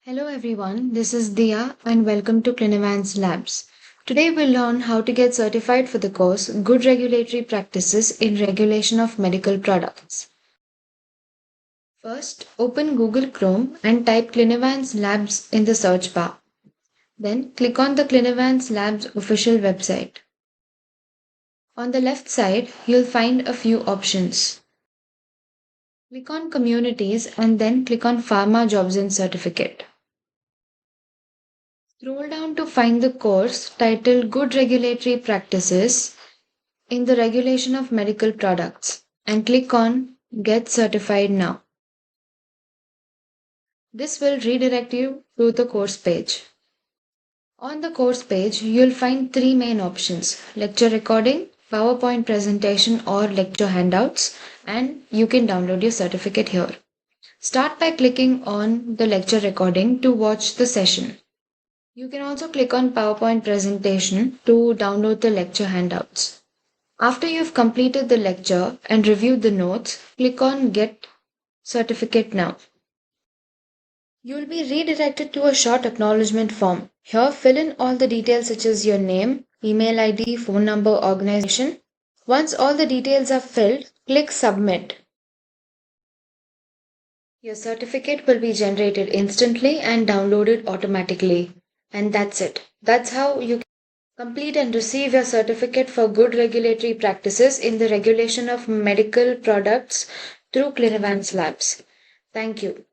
Hello everyone, this is Dia and welcome to Clinivance Labs. Today we'll learn how to get certified for the course Good Regulatory Practices in Regulation of Medical Products. First, open Google Chrome and type Clinivance Labs in the search bar. Then click on the Clinivance Labs official website. On the left side, you'll find a few options. Click on Communities and then click on Pharma Jobs and Certificate. Scroll down to find the course titled Good Regulatory Practices in the Regulation of Medical Products and click on Get Certified Now. This will redirect you to the course page. On the course page, you'll find three main options: lecture recording, PowerPoint presentation or lecture handouts, and you can download your certificate here. Start by clicking on the lecture recording to watch the session. You can also click on PowerPoint presentation to download the lecture handouts. After you've completed the lecture and reviewed the notes, click on Get Certificate Now. You'll be redirected to a short acknowledgement form. Here, fill in all the details such as your name, email ID, phone number, organization. Once all the details are filled, click Submit. Your certificate will be generated instantly and downloaded automatically. And that's it. That's how you can complete and receive your certificate for good regulatory practices in the regulation of medical products through Clinivance Labs. Thank you.